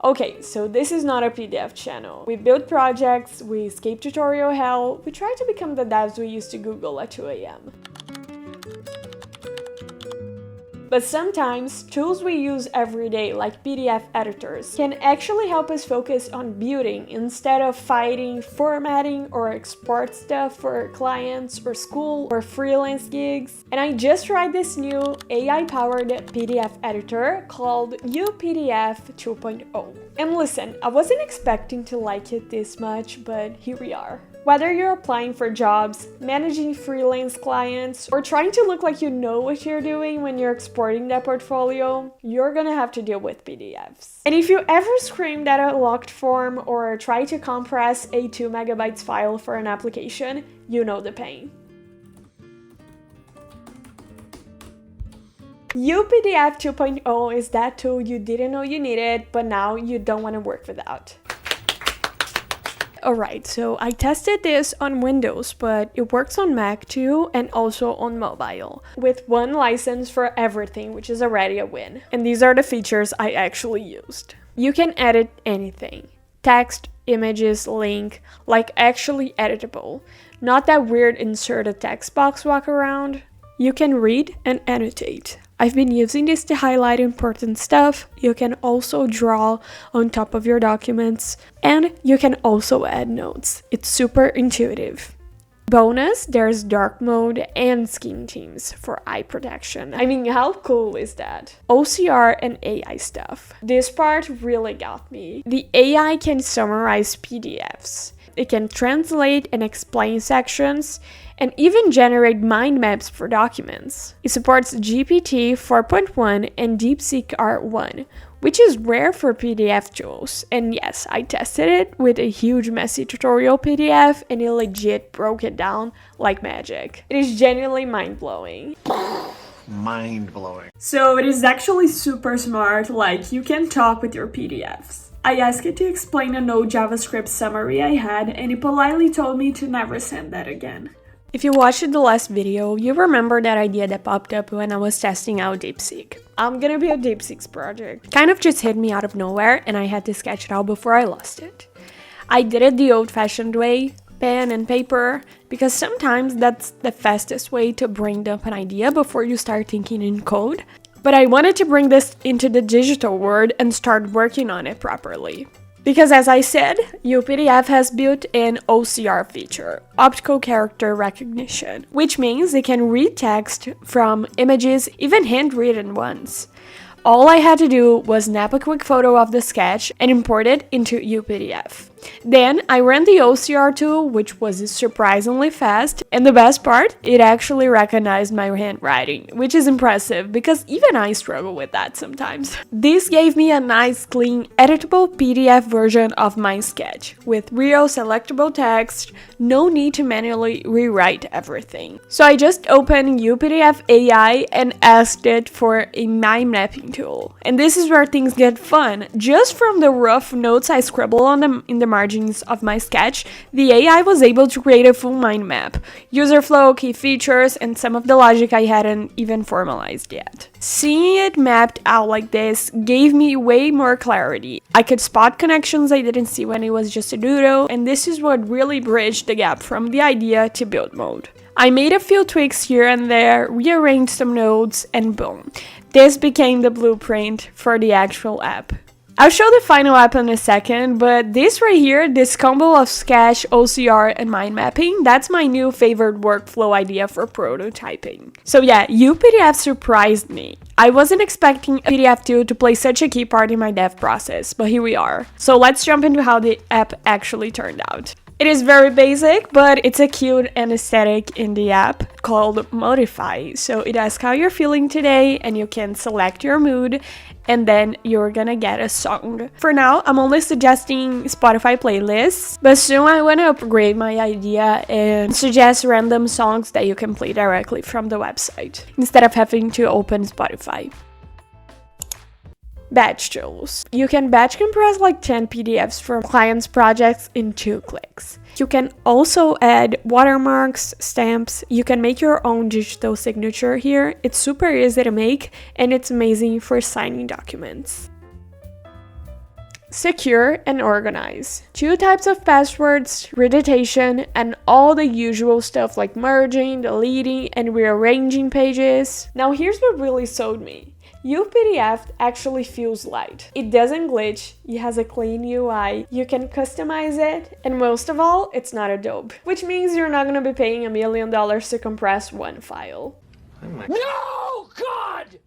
Okay, so this is not a PDF channel. We build projects, we escape tutorial hell, we try to become the devs we used to Google at 2 a.m. But sometimes, tools we use every day, like PDF editors, can actually help us focus on building instead of fighting, formatting, or export stuff for clients or school or freelance gigs. And I just tried this new AI-powered PDF editor called UPDF 2.0. And listen, I wasn't expecting to like it this much, but here we are. Whether you're applying for jobs, managing freelance clients, or trying to look like you know what you're doing when you're exporting that portfolio, you're gonna have to deal with PDFs. And if you ever screamed at a locked form or try to compress a 2 megabytes file for an application, you know the pain. UPDF 2.0 is that tool you didn't know you needed, but now you don't want to work without. Alright, so I tested this on Windows, but it works on Mac too and also on mobile, with one license for everything, which is already a win. And these are the features I actually used. You can edit anything. Text, images, link, like actually editable. Not that weird insert a text box walk around. You can read and annotate. I've been using this to highlight important stuff. You can also draw on top of your documents, and you can also add notes. It's super intuitive. Bonus, there's dark mode and skin themes for eye protection. I mean, how cool is that? OCR and AI stuff. This part really got me. The AI can summarize PDFs. It can translate and explain sections, and even generate mind maps for documents. It supports GPT 4.1 and DeepSeek R1, which is rare for PDF tools. And yes, I tested it with a huge messy tutorial PDF and it legit broke it down like magic. It is genuinely mind-blowing. Mind-blowing. So it is actually super smart, like you can talk with your PDFs. I asked it to explain a Node JavaScript summary I had, and it politely told me to never send that again. If you watched the last video, you remember that idea that popped up when I was testing out DeepSeek. I'm gonna be a DeepSeek's project. Kind of just hit me out of nowhere, and I had to sketch it out before I lost it. I did it the old-fashioned way, pen and paper, because sometimes that's the fastest way to bring up an idea before you start thinking in code. But I wanted to bring this into the digital world and start working on it properly. Because as I said, UPDF has built an OCR feature, optical character recognition, which means it can read text from images, even handwritten ones. All I had to do was snap a quick photo of the sketch and import it into UPDF. Then I ran the OCR tool, which was surprisingly fast, and the best part, it actually recognized my handwriting, which is impressive because even I struggle with that sometimes. This gave me a nice, clean, editable PDF version of my sketch, with real selectable text, no need to manually rewrite everything. So I just opened UPDF AI and asked it for a mind mapping tool. And this is where things get fun. Just from the rough notes I scribbled on them in the margins of my sketch, the AI was able to create a full mind map, user flow, key features, and some of the logic I hadn't even formalized yet. Seeing it mapped out like this gave me way more clarity. I could spot connections I didn't see when it was just a doodle, and this is what really bridged the gap from the idea to build mode. I made a few tweaks here and there, rearranged some nodes, and boom. This became the blueprint for the actual app. I'll show the final app in a second, but this right here, this combo of sketch, OCR, and mind mapping, that's my new favorite workflow idea for prototyping. So yeah, UPDF surprised me. I wasn't expecting PDF 2 to play such a key part in my dev process, but here we are. So let's jump into how the app actually turned out. It is very basic, but it's a cute and aesthetic in the app called Modify. So it asks how you're feeling today, and you can select your mood, and then you're gonna get a song. For now, I'm only suggesting Spotify playlists, but soon I wanna upgrade my idea and suggest random songs that you can play directly from the website, instead of having to open Spotify. Batch tools. You can batch compress like 10 PDFs from clients' projects in 2 clicks. You can also add watermarks, stamps. You can make your own digital signature here. It's super easy to make, and it's amazing for signing documents. Secure and organize. 2 types of passwords, redatation, and all the usual stuff like merging, deleting, and rearranging pages. Now here's what really sold me. UPDF actually feels light. It doesn't glitch, it has a clean UI, you can customize it, and most of all, it's not Adobe. Which means you're not gonna be paying $1 million to compress one file. No, God!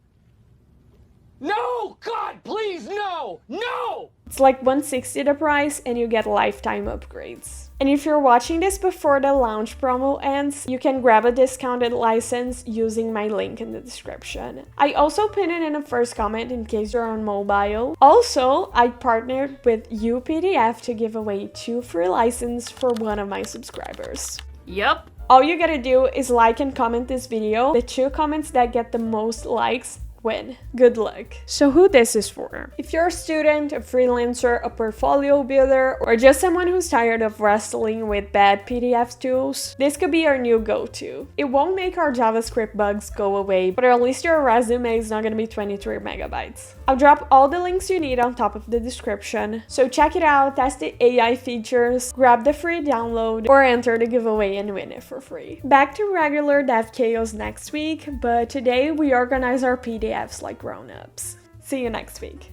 No, God, please, no! No! It's like $160 the price and you get lifetime upgrades. And if you're watching this before the launch promo ends, you can grab a discounted license using my link in the description. I also pinned it in the first comment in case you're on mobile. Also, I partnered with UPDF to give away 2 free licenses for one of my subscribers. Yup. All you gotta do is like and comment this video. The 2 comments that get the most likes win. Good luck. So who this is for? If you're a student, a freelancer, a portfolio builder, or just someone who's tired of wrestling with bad PDF tools, this could be your new go-to. It won't make our JavaScript bugs go away, but at least your resume is not gonna be 23 megabytes. I'll drop all the links you need on top of the description, so check it out, test the AI features, grab the free download, or enter the giveaway and win it for free. Back to regular dev chaos next week, but today we organize our PDFs like grown-ups. See you next week.